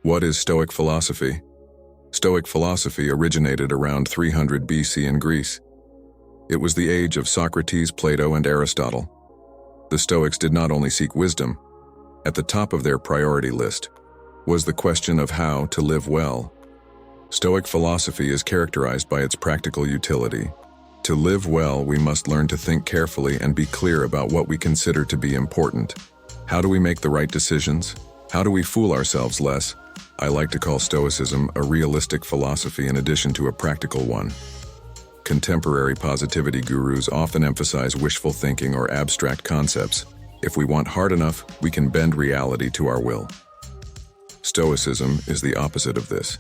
What is Stoic philosophy? Stoic philosophy originated around 300 BC in Greece. It was the age of Socrates, Plato, and Aristotle. The Stoics did not only seek wisdom. At the top of their priority list was the question of how to live well. Stoic philosophy is characterized by its practical utility. To live well, we must learn to think carefully and be clear about what we consider to be important. How do we make the right decisions? How do we fool ourselves less? I like to call Stoicism a realistic philosophy in addition to a practical one. Contemporary positivity gurus often emphasize wishful thinking or abstract concepts. If we want hard enough, we can bend reality to our will. Stoicism is the opposite of this.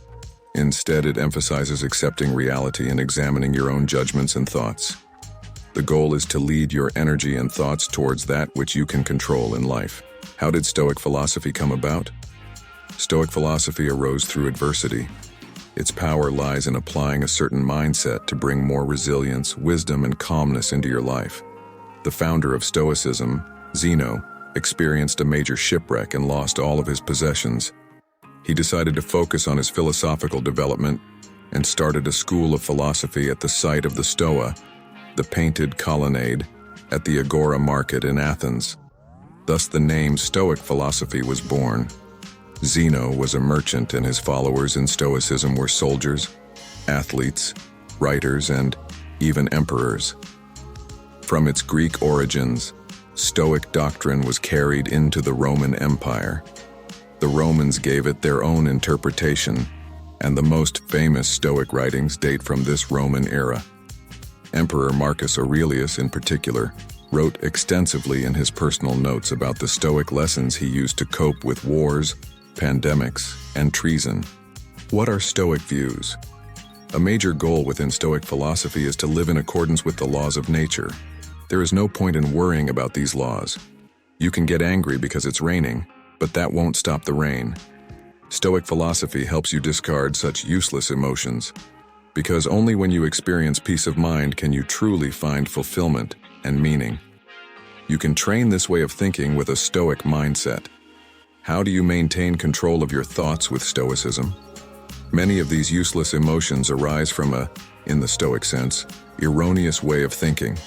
Instead, it emphasizes accepting reality and examining your own judgments and thoughts. The goal is to lead your energy and thoughts towards that which you can control in life. How did Stoic philosophy come about? Stoic philosophy arose through adversity. Its power lies in applying a certain mindset to bring more resilience, wisdom, and calmness into your life. The founder of Stoicism, Zeno, experienced a major shipwreck and lost all of his possessions. He decided to focus on his philosophical development and started a school of philosophy at the site of the Stoa, the painted colonnade, at the Agora market in Athens. Thus the name Stoic philosophy was born. Zeno was a merchant and his followers in Stoicism were soldiers, athletes, writers, and even emperors. From its Greek origins, Stoic doctrine was carried into the Roman Empire. The Romans gave it their own interpretation, and the most famous Stoic writings date from this Roman era. Emperor Marcus Aurelius, in particular, wrote extensively in his personal notes about the Stoic lessons he used to cope with wars, pandemics, and treason. What are Stoic views? A major goal within Stoic philosophy is to live in accordance with the laws of nature. There is no point in worrying about these laws. You can get angry because it's raining, but that won't stop the rain. Stoic philosophy helps you discard such useless emotions, because only when you experience peace of mind can you truly find fulfillment and meaning. You can train this way of thinking with a Stoic mindset. How do you maintain control of your thoughts with Stoicism? Many of these useless emotions arise from a, in the Stoic sense, erroneous way of thinking.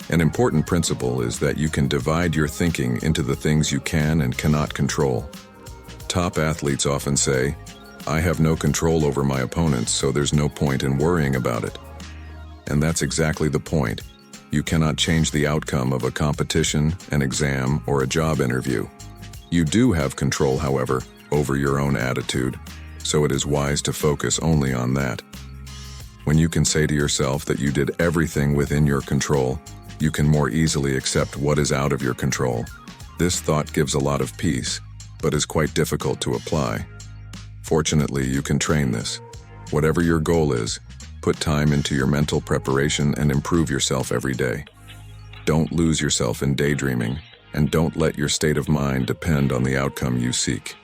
An important principle is that you can divide your thinking into the things you can and cannot control. Top athletes often say, "I have no control over my opponents, so there's no point in worrying about it." And that's exactly the point. You cannot change the outcome of a competition, an exam, or a job interview. You do have control, however, over your own attitude, so it is wise to focus only on that. When you can say to yourself that you did everything within your control, you can more easily accept what is out of your control. This thought gives a lot of peace, but is quite difficult to apply. Fortunately, you can train this. Whatever your goal is, put time into your mental preparation and improve yourself every day. Don't lose yourself in daydreaming, and don't let your state of mind depend on the outcome you seek.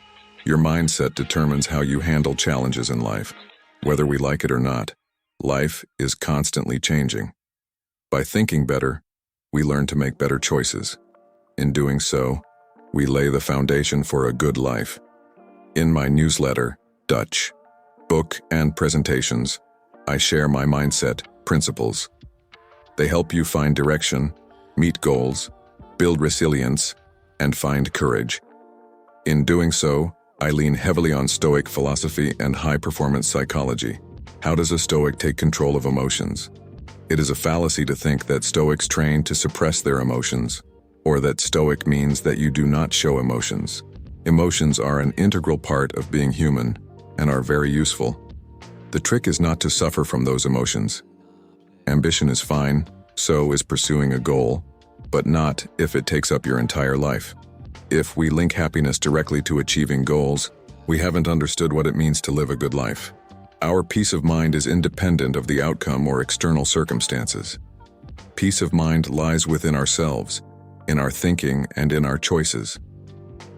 Your mindset determines how you handle challenges in life. Whether we like it or not, life is constantly changing. By thinking better, we learn to make better choices. In doing so, we lay the foundation for a good life. In my newsletter, Dutch, book, and presentations, I share my mindset principles. They help you find direction, meet goals, build resilience, and find courage. In doing so, I lean heavily on Stoic philosophy and high-performance psychology. How does a Stoic take control of emotions? It is a fallacy to think that Stoics train to suppress their emotions, or that Stoic means that you do not show emotions. Emotions are an integral part of being human and are very useful. The trick is not to suffer from those emotions. Ambition is fine, so is pursuing a goal, but not if it takes up your entire life. If we link happiness directly to achieving goals, we haven't understood what it means to live a good life. Our peace of mind is independent of the outcome or external circumstances. Peace of mind lies within ourselves, in our thinking and in our choices.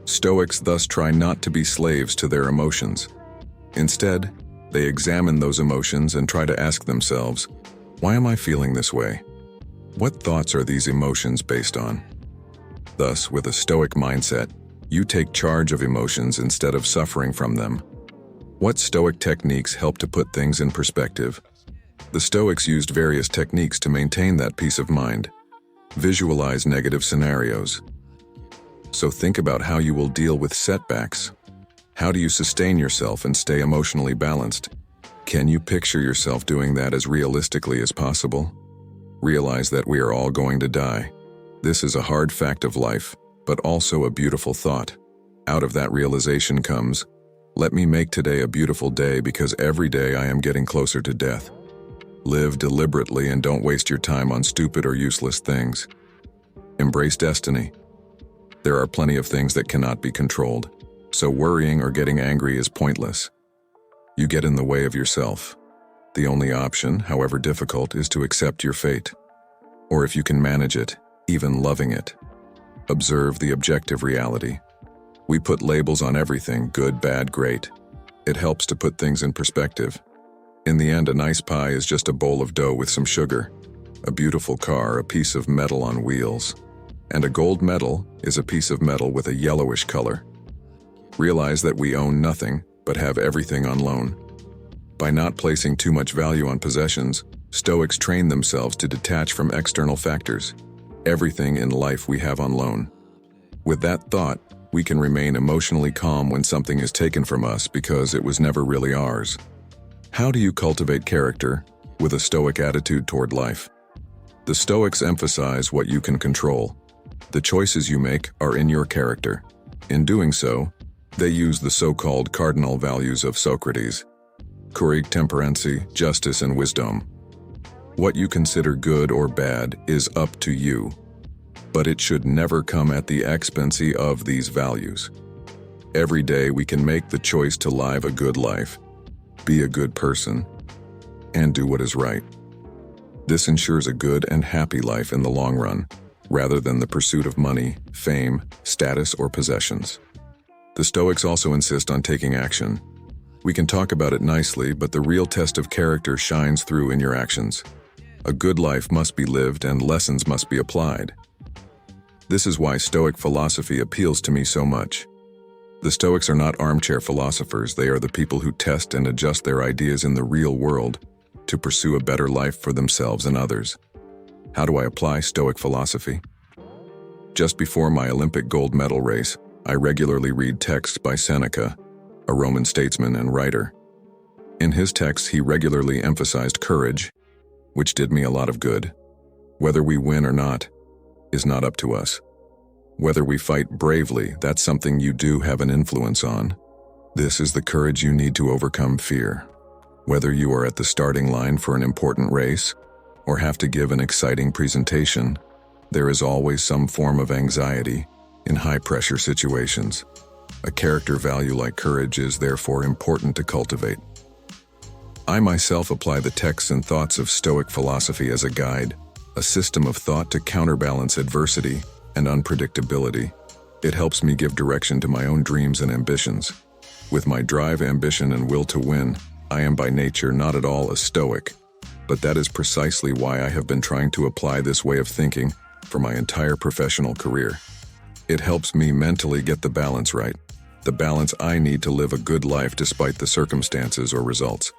Stoics thus try not to be slaves to their emotions. Instead, they examine those emotions and try to ask themselves, why am I feeling this way? What thoughts are these emotions based on? Thus, with a Stoic mindset, You take charge of emotions instead of suffering from them. What Stoic techniques help to put things in perspective? The Stoics used various techniques to maintain that peace of mind. Visualize negative scenarios. So think about how you will deal with setbacks. How do you sustain yourself and stay emotionally balanced? Can you picture yourself doing that as realistically as possible? Realize that we are all going to die. This is a hard fact of life, but also a beautiful thought. Out of that realization comes, let me make today a beautiful day because every day I am getting closer to death. Live deliberately and don't waste your time on stupid or useless things. Embrace destiny. There are plenty of things that cannot be controlled, so worrying or getting angry is pointless. You get in the way of yourself. The only option, however difficult, is to accept your fate. Or if you can manage it, even loving it. Observe the objective reality. We put labels on everything, good, bad, great. It helps to put things in perspective. In the end, a nice pie is just a bowl of dough with some sugar. A beautiful car, a piece of metal on wheels. And a gold medal is a piece of metal with a yellowish color. Realize that we own nothing, but have everything on loan. By not placing too much value on possessions, Stoics train themselves to detach from external factors. Everything in life we have on loan. With that thought, we can remain emotionally calm when something is taken from us because it was never really ours. How do you cultivate character with a Stoic attitude toward life? The Stoics emphasize what you can control. The choices you make are in your character. In doing so, they use the so-called cardinal values of Socrates: courage, temperance, justice, and wisdom. What you consider good or bad is up to you, but it should never come at the expense of these values. Every day we can make the choice to live a good life, be a good person, and do what is right. This ensures a good and happy life in the long run, rather than the pursuit of money, fame, status, or possessions. The Stoics also insist on taking action. We can talk about it nicely, but the real test of character shines through in your actions. A good life must be lived and lessons must be applied. This is why Stoic philosophy appeals to me so much. The Stoics are not armchair philosophers, they are the people who test and adjust their ideas in the real world to pursue a better life for themselves and others. How do I apply Stoic philosophy? Just before my Olympic gold medal race, I regularly read texts by Seneca, a Roman statesman and writer. In his texts, he regularly emphasized courage, which did me a lot of good. Whether we win or not is not up to us. Whether we fight bravely, that's something you do have an influence on. This is the courage you need to overcome fear. Whether you are at the starting line for an important race or have to give an exciting presentation, there is always some form of anxiety in high-pressure situations. A character value like courage is therefore important to cultivate. I myself apply the texts and thoughts of Stoic philosophy as a guide, a system of thought to counterbalance adversity and unpredictability. It helps me give direction to my own dreams and ambitions. With my drive, ambition, and will to win, I am by nature not at all a Stoic, but that is precisely why I have been trying to apply this way of thinking for my entire professional career. It helps me mentally get the balance right, the balance I need to live a good life despite the circumstances or results.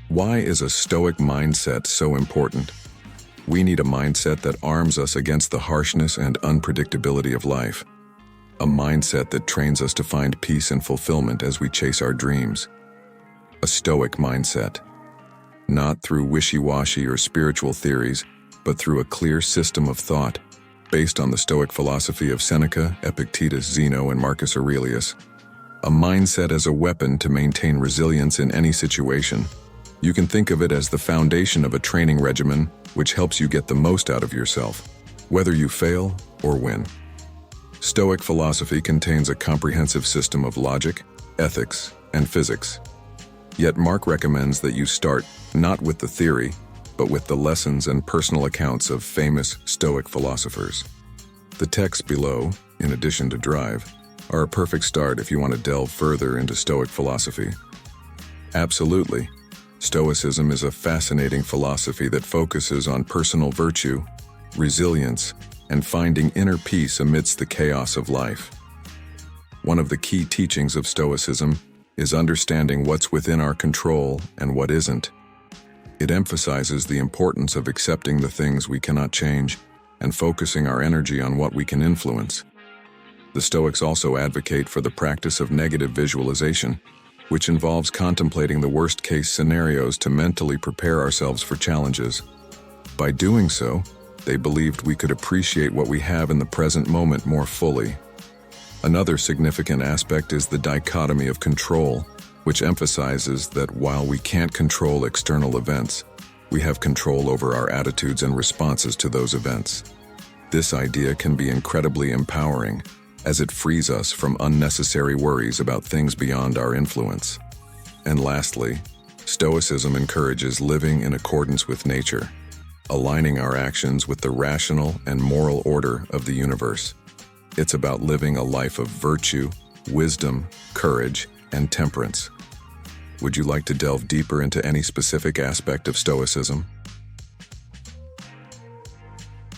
Why is a Stoic mindset so important? We need a mindset that arms us against the harshness and unpredictability of life. A mindset that trains us to find peace and fulfillment as we chase our dreams. A Stoic mindset. Not through wishy-washy or spiritual theories, but through a clear system of thought based on the Stoic philosophy of Seneca, Epictetus, Zeno, and Marcus Aurelius. A mindset as a weapon to maintain resilience in any situation. You can think of it as the foundation of a training regimen which helps you get the most out of yourself, whether you fail or win. Stoic philosophy contains a comprehensive system of logic, ethics, and physics. Yet Mark recommends that you start not with the theory, but with the lessons and personal accounts of famous Stoic philosophers. The texts below, in addition to Drive, are a perfect start if you want to delve further into Stoic philosophy. Absolutely. Stoicism is a fascinating philosophy that focuses on personal virtue, resilience, and finding inner peace amidst the chaos of life. One of the key teachings of Stoicism is understanding what's within our control and what isn't. It emphasizes the importance of accepting the things we cannot change and focusing our energy on what we can influence. The Stoics also advocate for the practice of negative visualization, which involves contemplating the worst-case scenarios to mentally prepare ourselves for challenges. By doing so, they believed we could appreciate what we have in the present moment more fully. Another significant aspect is the dichotomy of control, which emphasizes that while we can't control external events, we have control over our attitudes and responses to those events. This idea can be incredibly empowering, as it frees us from unnecessary worries about things beyond our influence. And lastly, Stoicism encourages living in accordance with nature, aligning our actions with the rational and moral order of the universe. It's about living a life of virtue, wisdom, courage, and temperance. Would you like to delve deeper into any specific aspect of Stoicism?